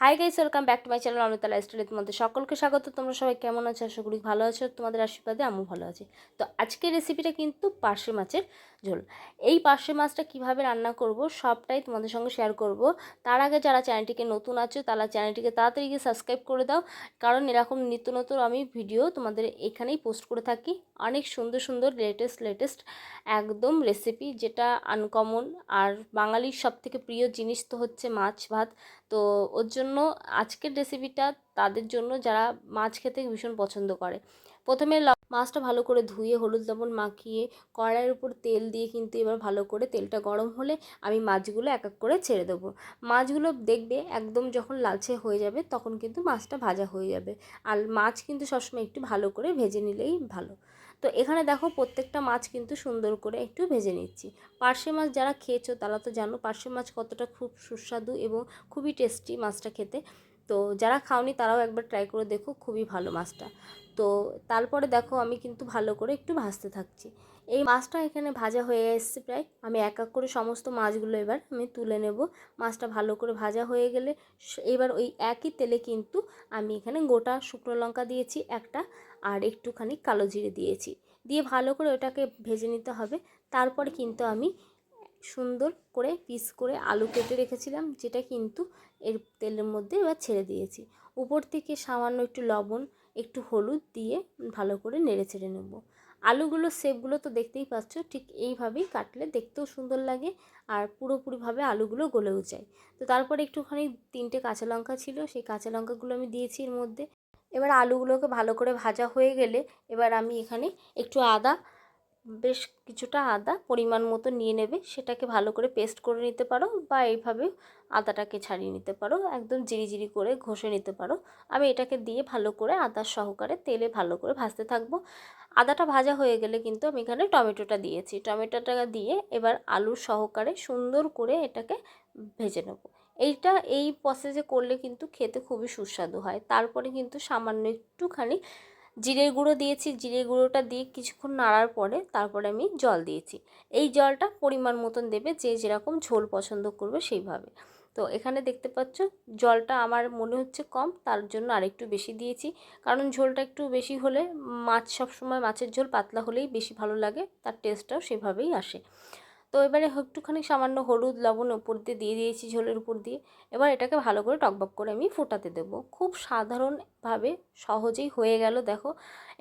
High guys, welcome back to my channel Amrita লাইফস্টাইলে তোমাদের সকলকে স্বাগত। তোমরা সবাই কেমন আছো? আশা করি ভালো আছো। তোমাদের আশীর্বাদে আমিও ভালো আছি। তো আজকের রেসিপিটা কিন্তু পার্শে মাছের ঝোল। এই পার্শে মাছটা কিভাবে রান্না করব সবটাই তোমাদের সঙ্গে শেয়ার করব। তার আগে যারা চ্যানেলটিকে নতুন আছো তারা চ্যানেলটিকে তাড়াতাড়ি গিয়ে সাবস্ক্রাইব করে দাও, কারণ এরকম নিত্য নতুন আমি ভিডিও তোমাদের এখানেই পোস্ট করে থাকি। অনেক সুন্দর সুন্দর লেটেস্ট একদম রেসিপি, যেটা আনকমন। আর বাঙালির সবথেকে প্রিয় জিনিস তো হচ্ছে মাছ ভাত। তো ওর জন্য আজকের রেসিপিটা তাদের জন্য যারা মাছ খেতে ভীষণ পছন্দ করে। প্রথমে মাছটা ভালো করে ধুয়ে হলুদ লবণ মাখিয়ে কড়াইয়ের উপর তেল দিয়ে কিন্তু এবার ভালো করে তেলটা গরম হলে আমি মাছগুলো এক এক করে ছেড়ে দেবো। মাছগুলো দেখবে একদম যখন লালচে হয়ে যাবে তখন কিন্তু মাছটা ভাজা হয়ে যাবে। আর মাছ কিন্তু সবসময় একটু ভালো করে ভেজে নিলেই ভালো। তো এখানে দেখো প্রত্যেকটা মাছ কিন্তু সুন্দর করে একটু ভেজে নিচ্ছি। পার্শে মাছ যারা খেয়েছো তারা তো জানো পার্শে মাছ কতটা খুব সুস্বাদু এবং খুবই টেস্টি মাছটা খেতে। তো যারা খাওনি তারাও একবার ট্রাই করে দেখো, খুবই ভালো মাছটা। তো তারপরে দেখো আমি কিন্তু ভালো করে একটু ভাজতে থাকছি। এই মাছটা এখানে ভাজা হয়ে এসছে প্রায়। আমি এক এক করে সমস্ত মাছগুলো এবার আমি তুলে নেব। মাছটা ভালো করে ভাজা হয়ে গেলে এবার ওই একই তেলে কিন্তু আমি এখানে গোটা শুকনো লঙ্কা দিয়েছি একটা, আর একটুখানি কালো জিরে দিয়েছি। দিয়ে ভালো করে ওটাকে ভেজে নিতে হবে। তারপরে কিন্তু আমি সুন্দর করে পিস করে আলু কেটে রেখেছিলাম, যেটা কিন্তু এর তেলের মধ্যে এবার ছেড়ে দিয়েছি। উপর থেকে সামান্য একটু লবণ, একটু হলুদ দিয়ে ভালো করে নেড়ে ছেড়ে নেব। আলুগুলোর শেপগুলো তো দেখতেই পাচ্ছ, ঠিক এইভাবেই কাটলে দেখতেও সুন্দর লাগে আর পুরোপুরিভাবে আলুগুলো গলেও যায়। তো তারপরে একটুখানি 3টে কাঁচা লঙ্কা ছিল, সেই কাঁচা লঙ্কাগুলো আমি দিয়েছি এর মধ্যে। এবার আলুগুলোকে ভালো করে ভাজা হয়ে গেলে এবার আমি এখানে একটু আদা, বেশ কিছুটা আদা পরিমাণ মতো নিয়ে নেবে, সেটাকে ভালো করে পেস্ট করে নিতে পারো বা এইভাবে আদাটাকে ছাড়িয়ে নিতে পারো, একদম জিরি করে ঘষে নিতে পারো। আমি এটাকে দিয়ে ভালো করে আদা সহকারে তেলে ভালো করে ভাজতে থাকবো। আদাটা ভাজা হয়ে গেলে কিন্তু আমি এখানে টমেটোটা দিয়েছি। টমেটোটা দিয়ে এবার আলু সহকারে সুন্দর করে এটাকে ভেজে নেব। এই প্রসেসে করলে কিন্তু খেতে খুবই সুস্বাদু হয়। তারপরে কিন্তু সামান্য একটুখানি জিরের গুঁড়ো দিয়েছি। জিরের গুঁড়োটা দিয়ে কিছুক্ষণ নাড়ার পরে তারপরে আমি জল দিয়েছি। এই জলটা পরিমাণ মতন দেবে, যে যেরকম ঝোল পছন্দ করবে সেইভাবে। তো এখানে দেখতে পাচ্ছ জলটা আমার মনে হচ্ছে কম, তার জন্য আরেকটু বেশি দিয়েছি। কারণ ঝোলটা একটু বেশি হলে মাছ সবসময় মাছের ঝোল পাতলা হলেই বেশি ভালো লাগে, তার টেস্টটাও সেভাবেই আসে। তো এবারে একটুখানি সামান্য হলুদ লবণ উপর দিয়ে দিয়েছি ঝোলের উপর দিয়ে। এবার এটাকে ভালো করে টকবক করে আমি ফোটাতে দেবো। খুব সাধারণভাবে সহজেই হয়ে গেল দেখো।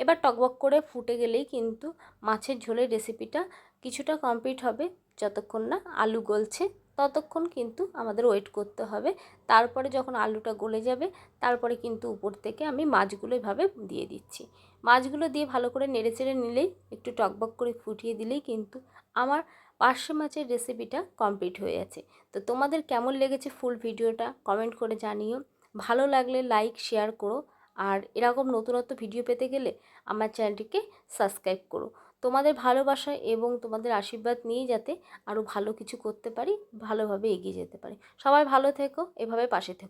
এবার টকবক করে ফুটে গেলেই কিন্তু মাছের ঝোলের রেসিপিটা কিছুটা কমপ্লিট হবে। যতক্ষণ না আলু গলছে ততক্ষণ কিন্তু আমাদের ওয়েট করতে হবে। তারপরে যখন আলুটা গলে যাবে তারপরে কিন্তু উপর থেকে আমি মাছগুলো এভাবে দিয়ে দিচ্ছি। মাছগুলো দিয়ে ভালো করে নেড়েচেড়ে নিলেই, একটু টকবক করে ফুটিয়ে দিলেই কিন্তু আমার পার্শে মাছের রেসিপিটা কমপ্লিট হয়ে আছে। তো তোমাদের কেমন লেগেছে ফুল ভিডিওটা কমেন্ট করে জানিও। ভালো লাগলে লাইক শেয়ার করো। আর এরকম নতুনত্ব ভিডিও পেতে গেলে আমার চ্যানেলটিকে সাবস্ক্রাইব করো। তোমাদের ভালোবাসা এবং তোমাদের আশীর্বাদ নিয়েই যাতে আরও ভালো কিছু করতে পারি, ভালোভাবে এগিয়ে যেতে পারি। সবাই ভালো থেকো, এভাবে পাশে থেকো।